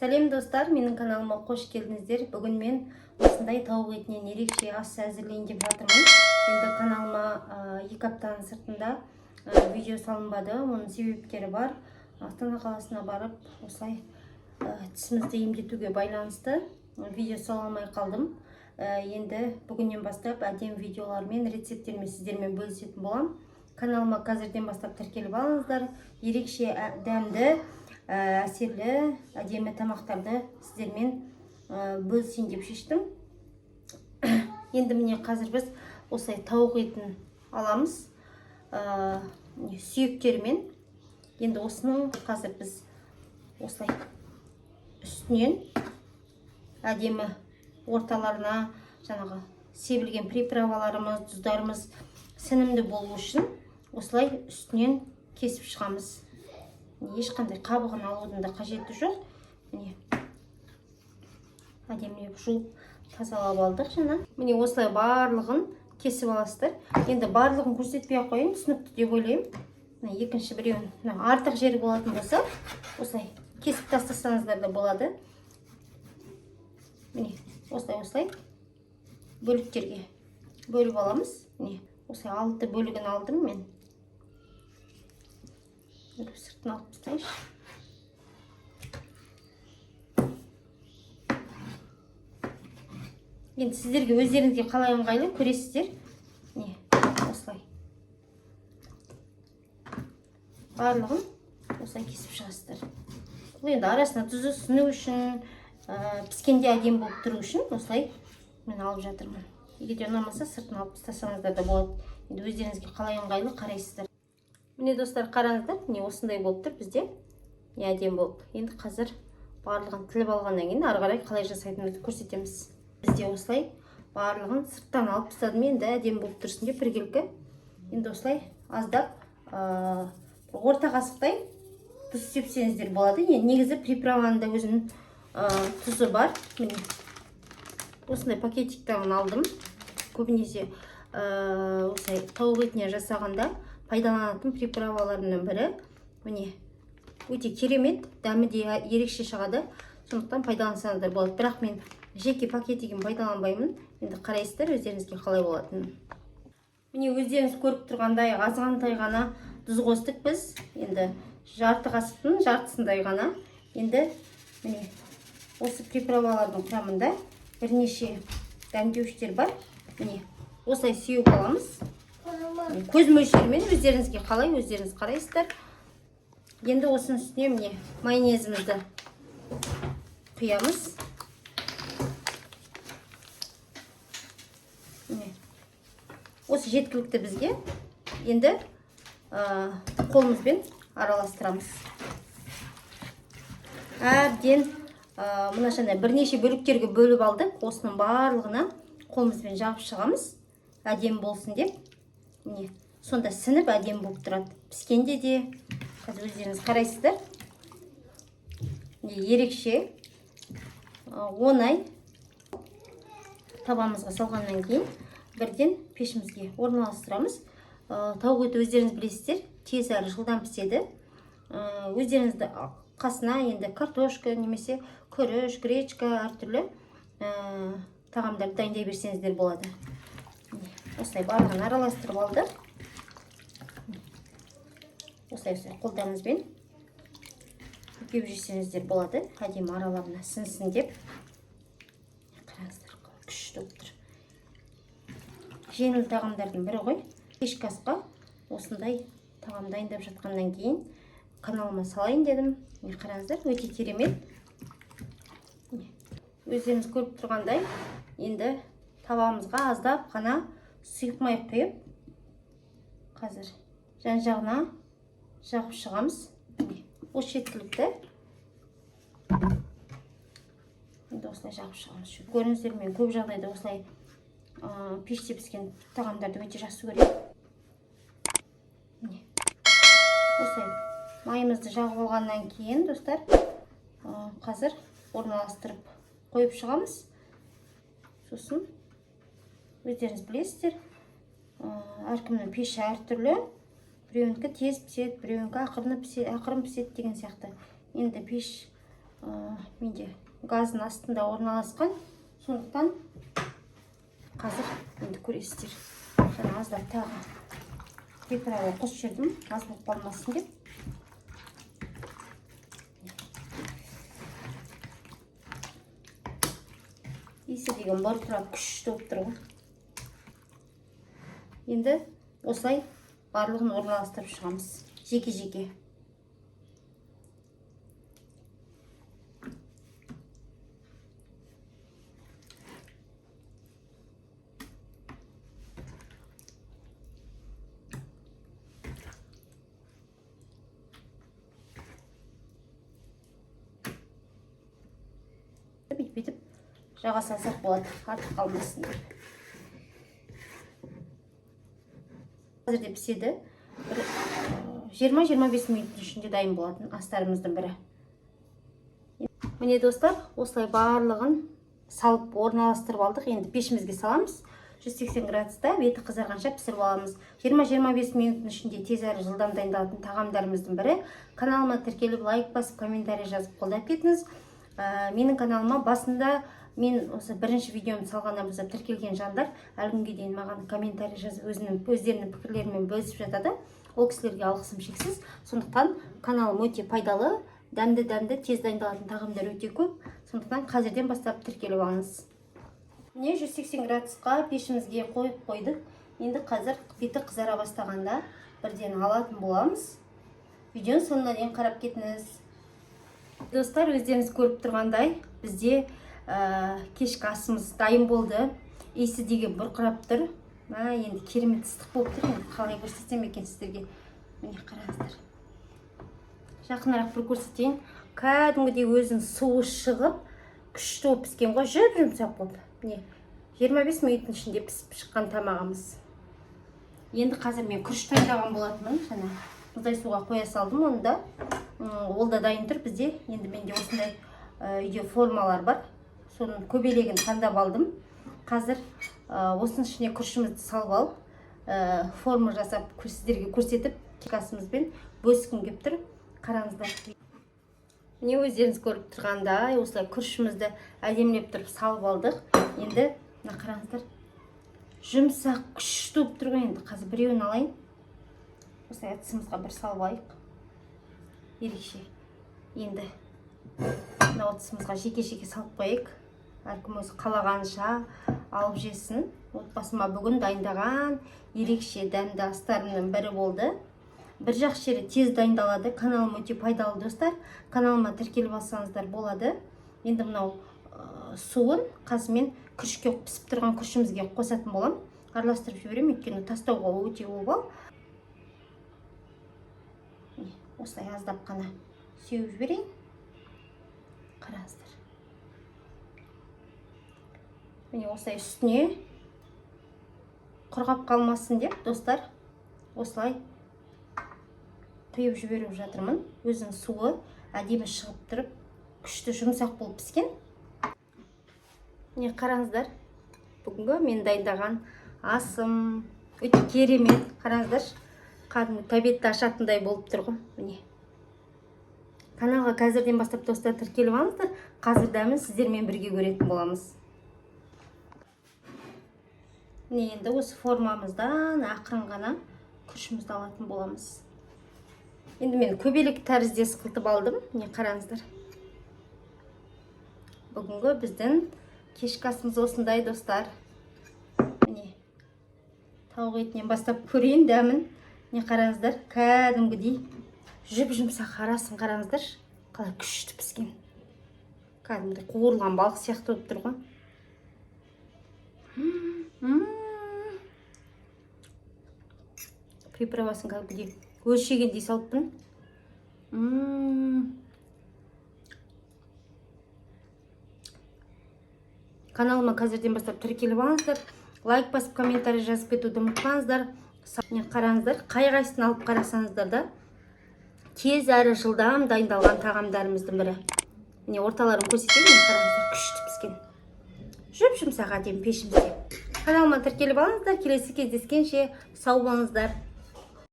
Сәлем достар, менің каналыма қош келдіңіздер. Бүгін мен осындай тауық етінен ерекше ас әзірлейін деп жатырмын. Енді каналыма 2 аптаның сыртында видео салынбады. Оның себептері бар. Астана қаласына барып, осылай тісімізді емдетуге байланысты видео сала алмай қалдым. Енді бүгіннен бастап әдемі видеолармен, рецептермен сіздермен бөлісетін болам. Каналыма қазірден бастап тіркеліп алыңыздар. Ерекше дәмді, әсерлі, әдемі тамақтарды сіздермен бөлісейін деп шештім. Енді міне қазір біз осылай тауық етін аламыз, сүйектерімен. Енді осының қазір біз осылай үстінен әдемі орталарына жаңағы себілген приправаларымыз, тұздарымыз сіңімді болу үшін осылай үстінен кесіп шығамыз. Ешқандай қабығын алудың да қажеті жоқ. Міне әдемілеп жуып тазалап алдық жаңа. Міне осылай барлығын кесіп аласыздар. Енді барлығын көрсетпей қойын, түсінікті деп ойлаймын. Екінші біреуін артық жері болатын болса, осылай кесіп тастасаңыздар да болады. Міне осылай бөліктерге бөліп аламыз. Міне осылай 6 бөлігін алдым мен. Сыртын алып тастайыншы. Енді сіздерге өздеріңізге қалай ыңғайлы көресіздер. Не, осылай. Барлығын осылай кесіп шығасыздар. Бұл енді арасына тұзы сіңу үшін, піскенде әдемі болып тұру үшін осылай мен алып жатырмын. Егер ұнамаса сыртын алып тастасаңыздар да болады. Енді өздеріңізге қалай ыңғайлы қарайсыздар. Міне достар, қараңыздар, міне осындай болып тұр бізде. Әдемі болып. Енді қазір барлығын тіліп алғаннан кейін ары қарай қалай жасайтынымызды көрсетеміз. Бізде осылай барлығын сырттан алып тастадым. Енді әдемі болып тұрсын деп біркелкі. Енді осылай аздап орта қасықтай тұз сепсеңіздер болады. Негізі приправаның да өзінің тұзы бар. Міне осындай пакетиктен алдым. Көбінесе осылай тауық етіне жасағанда пайдаланатын приправаларының бірі. Міне өте керемет, дәмі де ерекше шығады. Сондықтан пайдалансаңыздар болады. Бірақ мен жеке пакетигін пайдаланбаймын. Енді қарайсыздар өздеріңізге қалай болатынын. Міне өздеріңіз көріп тұрғандай азғантай ғана тұз қостық біз. Енді жарты қасықтың жартысындай ғана. Енді міне осы приправалардың құрамында бірнеше дәмдеуіштер бар. Міне осылай сеуіп аламыз. Көз мөлшерімен өздеріңізге қалай, өздеріңіз қарайсыздар. Енді осының үстіне міне майонезімізді құямыз. Осы жеткілікті бізге. Енді қолымызбен араластырамыз. Әбден мына жаңа бірнеше бөліктерге бөліп алдық. Осының барлығына қолымызбен жағып шығамыз. Әдемі болсын деп. Міне, сонда сініп әдемі болып тұрады. Піскенде де, қазір өздеріңіз қарайсыздар. Ерекше, оңай табамызға салғаннан кейін бірден пешімізге орналастырамыз. Тауық еті өздеріңіз білесіздер, тез әрі жылдам піседі. Өздеріңізді қасына енді картошка немесе күріш, гречка әртүрлі тағамдарды дайындай берсеңіздер болады. Осылай барлығын араластырып алды. Осылай қолдарыңызбен бүкеп жесеңіздер болады. Әдемі араларына сіңсін деп. Қараңыздар, күшті болып тұр. Жеңіл тағамдардың бірі ғой. Кешкі асқа осындай тағам дайындап жатқаннан кейін каналыма салайын дедім. Қараңыздар, өте керемет. Өздеріңіз көріп тұрғандай, енді табамызға аздап қана сұйық май құйып, қазір жан-жағына жағып шығамыз. Осы жеткілікті. Енді осылай жағып шығамыз. Көріңіздер, мен көп жағдайда осылай пеште піскен тағамдарды өте жақсы көремін. Осылай майымызды жағып алғаннан кейін, достар, қазір орналастырып қойып шығамыз. Сосын өздеріңіз білесіздер, әркімнің пеші әртүрлі. Біреуінікі тез піседі, біреуінікі ақырын піседі деген сияқты. Енді пеш менде газдың астында орналасқан. Сондықтан қазір енді көресіздер. Жаңа аздап тағы приправа қосып жібердім, аз болып қалмасын деп. Иісі деген бұрқырап күшті болып тұр ғой. Енді осылай барлығын орналастырып шығамыз. Жеке-жеке. Бүйтіп жаға салсақ болады, артық қалмасын деп. Қазірде піседі. 20-25 минуттың ішінде дайын болатын астарымыздың бірі. Міне достар, осылай барлығын салып орналастырып алдық. Енді пешімізге саламыз. 180 градуста беті қызарғанша пісіріп аламыз. 20-25 минуттың ішінде тез әрі жылдам дайындалатын тағамдарымыздың бірі. Каналыма тіркеліп, лайк басып, комментарий жазып қолдап кетіңіз. Менің каналыма басында мен осы бірінші видеомды салғаннан бастап тіркелген жандар әлі күнге дейін маған комментарий жазып өздерінің пікірлерімен бөлісіп жатады. Ол кісілерге алғысым шексіз. Сондықтан каналым өте пайдалы, дәмді, тез дайындалатын тағамдар өте көп. Сондықтан қазірден бастап тіркеліп алыңыз. Міне 180 градусқа пешімізге қойып қойдық. Енді қазір беті қызара бастағанда бірден алатын боламыз. Видеоның соңына дейін қарап кетіңіз. Достар, өздеріңіз көріп тұрғандай, бізде кешкі асымыз дайын болды. Иісі деген бұрқырап тұр. Енді керемет ыстық болып тұр. Қалай көрсетсем екен сіздерге. Міне қараңыздар. Жақынырақ бір көрсетейін. Кәдімгідей өзінің суы шығып, күшті болып піскен ғой, жұмсақ болды. Міне 25 минуттың ішінде пісіп шыққан тамағымыз. Енді қазір мен күріш дайындаған болатынмын. Жаңа мұздай суға қоя салдым оны да. Ол да дайын тұр бізде. Енді менде осындай үйде формалар бар. Соның көбелегін таңдап алдым. Қазір осының ішіне күрішімізді салып алып, форма жасап сіздерге көрсетіп, кекасымызбен бөліскім келіп тұр. Қараңыздар. Міне өздеріңіз көріп тұрғандай, осылай күрішімізді әдемілеп тұрып салып алдық. Енді мына қараңыздар. Жұмсақ күшті болып тұр ғой. Енді қазір біреуін алайын. Осылай ыдысымызға бір салып алайық. Ерекше. Енді мына ыдысымызға жеке-жеке салып қойайық. Әркім өзі қалағанша алып жесін. Отбасыма бүгін дайындаған ерекше дәмді астарымның бірі болды. Бір жақсы жері тез дайындалады. Каналым өте пайдалы достар. Каналыма тіркеліп алсаңыздар болады. Енді мынау суын қазір мен күрішке пісіп тұрған күрішімізге қосатын болам. Араластырып жіберемін, өйткені тастауға өте обал. Осылай аздап қана сеуіп жіберейін. Қараңыздар. Міне осылай үстіне құрғап қалмасын деп, достар, осылай құйып жіберіп жатырмын. Өзінің суы әдемі шығып тұрып, күшті жұмсақ болып піскен. Міне қараңыздар. Бүгінгі мен дайындаған асым өте керемет. Қараңыздар. Қадымды тәбетті ашатындай болып тұр ғой. Міне. Каналға қазірден бастап достар тіркеліп алыңыздар. Қазір дәмін сіздермен бірге көретін боламыз. Міне енді осы формамыздан ақырын ғана күрішімізді алатын боламыз. Енді мен көбелек тәріздес қылтып алдым. Міне қараңыздар. Бүгінгі біздің кешкі асымыз осындай достар. Міне тауық етінен бастап көрейін дәмін. Не қараңыздар, кәдімгідей жүп-жұмсақ арасын қараңыздар. Қалай күшті піскен. Кәдімгідей қуырылған балық сияқты болып тұр ғой. Приправасын кәдімгідей өлшегендей салыппын. Каналыма қазірден бастап тіркеліп алыңыздар. Лайк басып, комментарий жазып кетуді ұмытпаңыздар. Қараңыздар, қай-қайсысын алып қарасаңыздар да тез әрі жылдам дайындалған тағамдарымыздың бірі. Міне орталарын көрсетейін, қараңыздар, күшті піскен. Жүп-жұмсақ әдемі пешімізге. Каналыма тіркеліп алыңыздар, келесі кездескенше сау болыңыздар.